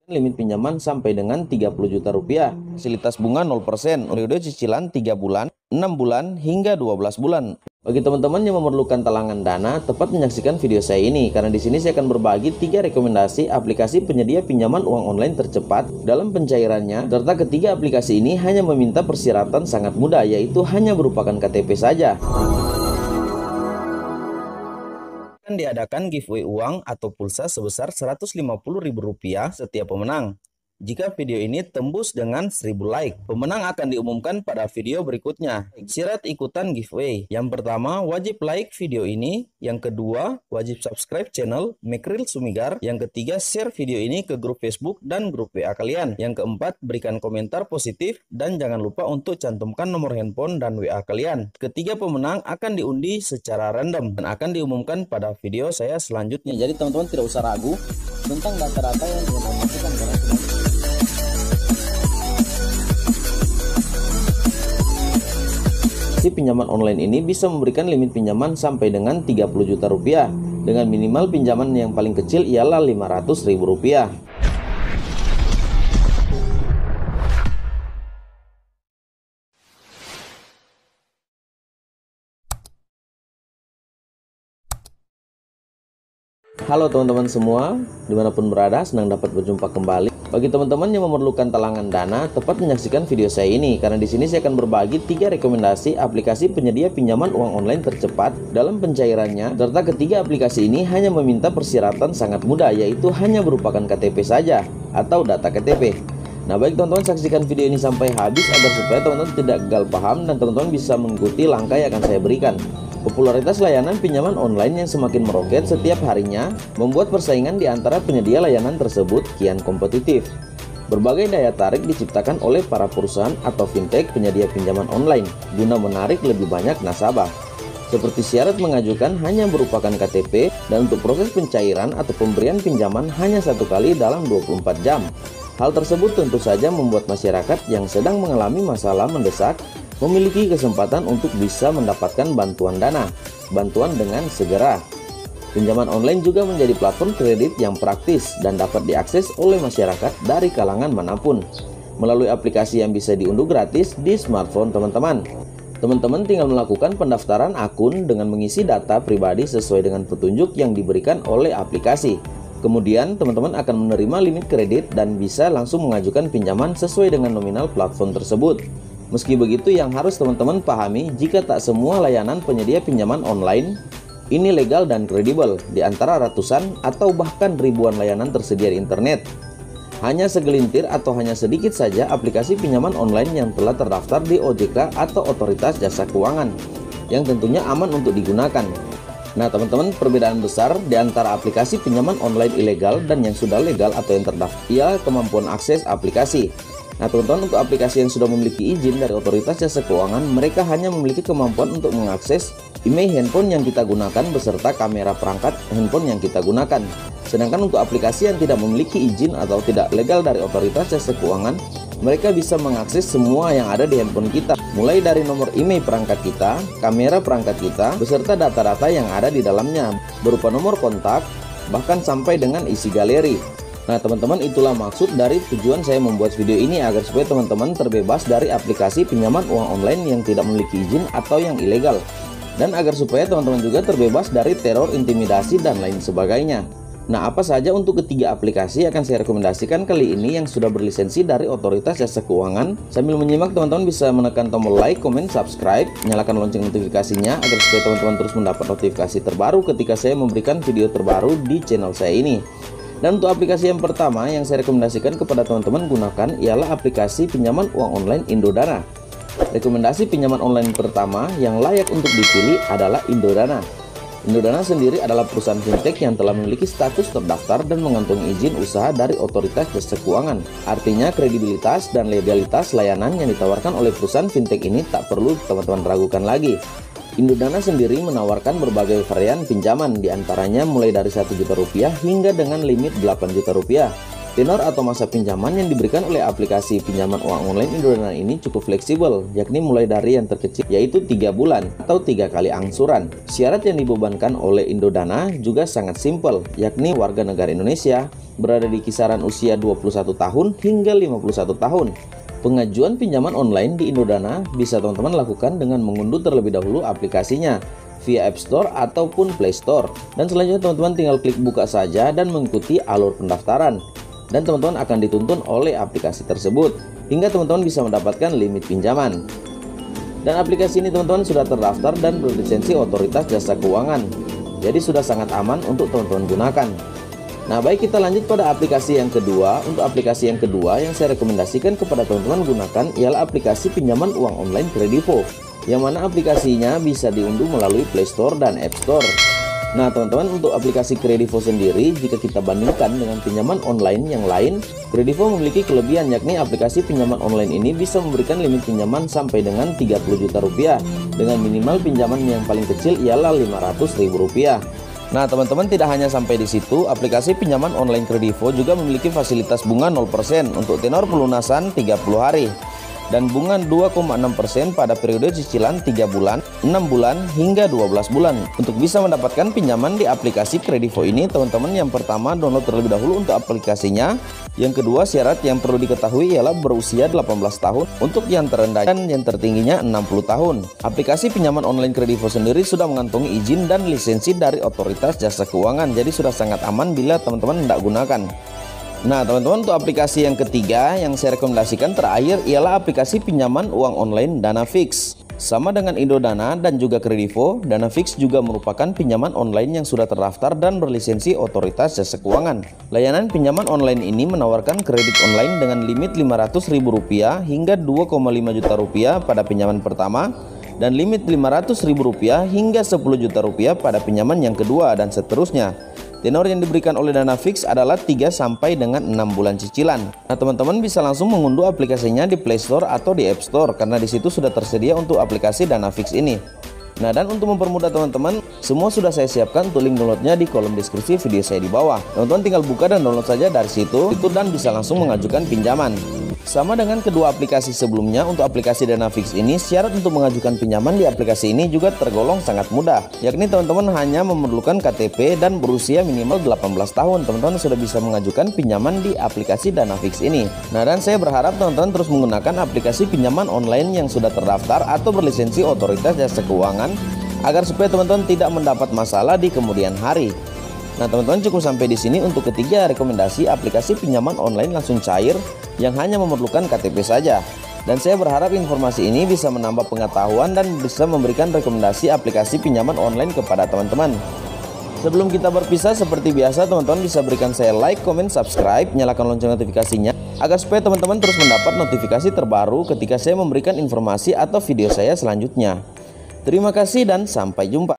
limit pinjaman sampai dengan 30 juta rupiah. Fasilitas bunga 0%, periode cicilan 3 bulan, 6 bulan, hingga 12 bulan. Bagi teman-teman yang memerlukan talangan dana, tepat menyaksikan video saya ini karena di sini saya akan berbagi 3 rekomendasi aplikasi penyedia pinjaman uang online tercepat dalam pencairannya, serta ketiga aplikasi ini hanya meminta persyaratan sangat mudah, yaitu hanya berupakan KTP saja. Akan diadakan giveaway uang atau pulsa sebesar Rp150.000 setiap pemenang. Jika video ini tembus dengan 1000 like, pemenang akan diumumkan pada video berikutnya. Syarat ikutan giveaway: yang pertama, wajib like video ini. Yang kedua, wajib subscribe channel Mekril Sumigar. Yang ketiga, share video ini ke grup Facebook dan grup WA kalian. Yang keempat, berikan komentar positif dan jangan lupa untuk cantumkan nomor handphone dan WA kalian. Ketiga pemenang akan diundi secara random dan akan diumumkan pada video saya selanjutnya. Jadi teman-teman tidak usah ragu tentang data-data yang teman-teman masukkan karena pinjaman online ini bisa memberikan limit pinjaman sampai dengan 30 juta rupiah dengan minimal pinjaman yang paling kecil ialah Rp500.000. Halo teman-teman semua, dimanapun berada, senang dapat berjumpa kembali. Bagi teman-teman yang memerlukan talangan dana, tepat menyaksikan video saya ini karena di sini saya akan berbagi 3 rekomendasi aplikasi penyedia pinjaman uang online tercepat dalam pencairannya, serta ketiga aplikasi ini hanya meminta persyaratan sangat mudah, yaitu hanya berupakan KTP saja atau data KTP. Nah baik teman-teman, saksikan video ini sampai habis agar supaya teman-teman tidak gagal paham dan teman-teman bisa mengikuti langkah yang akan saya berikan. Popularitas layanan pinjaman online yang semakin meroket setiap harinya membuat persaingan di antara penyedia layanan tersebut kian kompetitif. Berbagai daya tarik diciptakan oleh para perusahaan atau fintech penyedia pinjaman online guna menarik lebih banyak nasabah. Seperti syarat mengajukan hanya merupakan KTP dan untuk proses pencairan atau pemberian pinjaman hanya 1 kali dalam 24 jam. Hal tersebut tentu saja membuat masyarakat yang sedang mengalami masalah mendesak memiliki kesempatan untuk bisa mendapatkan bantuan dana, bantuan dengan segera. Pinjaman online juga menjadi platform kredit yang praktis dan dapat diakses oleh masyarakat dari kalangan manapun melalui aplikasi yang bisa diunduh gratis di smartphone teman-teman. Teman-teman tinggal melakukan pendaftaran akun dengan mengisi data pribadi sesuai dengan petunjuk yang diberikan oleh aplikasi. Kemudian teman-teman akan menerima limit kredit dan bisa langsung mengajukan pinjaman sesuai dengan nominal platform tersebut. Meski begitu, yang harus teman-teman pahami jika tak semua layanan penyedia pinjaman online ini legal dan kredibel. Di antara ratusan atau bahkan ribuan layanan tersedia di internet, hanya segelintir atau hanya sedikit saja aplikasi pinjaman online yang telah terdaftar di OJK atau Otoritas Jasa Keuangan yang tentunya aman untuk digunakan. Nah teman-teman, perbedaan besar di antara aplikasi pinjaman online ilegal dan yang sudah legal atau yang terdaftar ialah kemampuan akses aplikasi. Nah teman-teman, untuk aplikasi yang sudah memiliki izin dari Otoritas Jasa Keuangan, mereka hanya memiliki kemampuan untuk mengakses email handphone yang kita gunakan beserta kamera perangkat handphone yang kita gunakan. Sedangkan untuk aplikasi yang tidak memiliki izin atau tidak legal dari Otoritas Jasa Keuangan, mereka bisa mengakses semua yang ada di handphone kita, mulai dari nomor email perangkat kita, kamera perangkat kita, beserta data-data yang ada di dalamnya, berupa nomor kontak, bahkan sampai dengan isi galeri. Nah teman-teman, itulah maksud dari tujuan saya membuat video ini, agar supaya teman-teman terbebas dari aplikasi pinjaman uang online yang tidak memiliki izin atau yang ilegal, dan agar supaya teman-teman juga terbebas dari teror, intimidasi, dan lain sebagainya. Nah apa saja untuk ketiga aplikasi akan saya rekomendasikan kali ini yang sudah berlisensi dari Otoritas Jasa Keuangan. Sambil menyimak, teman-teman bisa menekan tombol like, comment, subscribe, nyalakan lonceng notifikasinya agar supaya teman-teman terus mendapat notifikasi terbaru ketika saya memberikan video terbaru di channel saya ini. Dan untuk aplikasi yang pertama yang saya rekomendasikan kepada teman-teman gunakan ialah aplikasi pinjaman uang online Indodana. Rekomendasi pinjaman online pertama yang layak untuk dipilih adalah Indodana. Indodana sendiri adalah perusahaan fintech yang telah memiliki status terdaftar dan mengantongi izin usaha dari Otoritas Jasa Keuangan. Artinya kredibilitas dan legalitas layanan yang ditawarkan oleh perusahaan fintech ini tak perlu teman-teman ragukan lagi. Indodana sendiri menawarkan berbagai varian pinjaman, diantaranya mulai dari Rp1 juta hingga dengan limit Rp8 juta. Tenor atau masa pinjaman yang diberikan oleh aplikasi pinjaman uang online Indodana ini cukup fleksibel, yakni mulai dari yang terkecil yaitu 3 bulan atau 3 kali angsuran. Syarat yang dibebankan oleh Indodana juga sangat simpel, yakni warga negara Indonesia berada di kisaran usia 21 tahun hingga 51 tahun. Pengajuan pinjaman online di Indodana bisa teman-teman lakukan dengan mengunduh terlebih dahulu aplikasinya via App Store ataupun Play Store. Dan selanjutnya teman-teman tinggal klik buka saja dan mengikuti alur pendaftaran. Dan teman-teman akan dituntun oleh aplikasi tersebut hingga teman-teman bisa mendapatkan limit pinjaman. Dan aplikasi ini teman-teman sudah terdaftar dan berlisensi Otoritas Jasa Keuangan, jadi sudah sangat aman untuk teman-teman gunakan. Nah, baik, kita lanjut pada aplikasi yang kedua. Untuk aplikasi yang kedua yang saya rekomendasikan kepada teman-teman gunakan ialah aplikasi pinjaman uang online Kredivo, yang mana aplikasinya bisa diunduh melalui Play Store dan App Store. Nah teman-teman, untuk aplikasi Kredivo sendiri, jika kita bandingkan dengan pinjaman online yang lain, Kredivo memiliki kelebihan, yakni aplikasi pinjaman online ini bisa memberikan limit pinjaman sampai dengan 30 juta rupiah, dengan minimal pinjaman yang paling kecil ialah 500.000 rupiah. Nah teman-teman, tidak hanya sampai di situ, aplikasi pinjaman online Kredivo juga memiliki fasilitas bunga 0% untuk tenor pelunasan 30 hari. Dan bunga 2,6% pada periode cicilan 3 bulan, 6 bulan, hingga 12 bulan. Untuk bisa mendapatkan pinjaman di aplikasi Kredivo ini, teman-teman, yang pertama download terlebih dahulu untuk aplikasinya. Yang kedua, syarat yang perlu diketahui ialah berusia 18 tahun untuk yang terendah dan yang tertingginya 60 tahun. Aplikasi pinjaman online Kredivo sendiri sudah mengantongi izin dan lisensi dari Otoritas Jasa Keuangan, jadi sudah sangat aman bila teman-teman tidak gunakan. Nah teman-teman, untuk aplikasi yang ketiga yang saya rekomendasikan terakhir ialah aplikasi pinjaman uang online Danafix. Sama dengan Indodana dan juga Kredivo, Danafix juga merupakan pinjaman online yang sudah terdaftar dan berlisensi Otoritas Jasa Keuangan. Layanan pinjaman online ini menawarkan kredit online dengan limit Rp500.000 hingga Rp2,5 juta pada pinjaman pertama, dan limit Rp500.000 hingga Rp10 juta pada pinjaman yang kedua, dan seterusnya. Tenor yang diberikan oleh Danafix adalah 3 sampai dengan 6 bulan cicilan. Nah teman-teman bisa langsung mengunduh aplikasinya di Play Store atau di App Store, karena di situ sudah tersedia untuk aplikasi Danafix ini. Nah, dan untuk mempermudah teman-teman, semua sudah saya siapkan untuk link downloadnya di kolom deskripsi video saya di bawah. Teman-teman tinggal buka dan download saja dari situ, dan bisa langsung mengajukan pinjaman. Sama dengan kedua aplikasi sebelumnya, untuk aplikasi Danafix ini syarat untuk mengajukan pinjaman di aplikasi ini juga tergolong sangat mudah, yakni teman-teman hanya memerlukan KTP dan berusia minimal 18 tahun. Teman-teman sudah bisa mengajukan pinjaman di aplikasi Danafix ini. Nah, dan saya berharap teman-teman terus menggunakan aplikasi pinjaman online yang sudah terdaftar atau berlisensi Otoritas Jasa Keuangan agar supaya teman-teman tidak mendapat masalah di kemudian hari. Nah teman-teman, cukup sampai di sini untuk ketiga rekomendasi aplikasi pinjaman online langsung cair yang hanya memerlukan KTP saja. Dan saya berharap informasi ini bisa menambah pengetahuan dan bisa memberikan rekomendasi aplikasi pinjaman online kepada teman-teman. Sebelum kita berpisah, seperti biasa teman-teman bisa berikan saya like, comment, subscribe, nyalakan lonceng notifikasinya agar supaya teman-teman terus mendapat notifikasi terbaru ketika saya memberikan informasi atau video saya selanjutnya. Terima kasih dan sampai jumpa.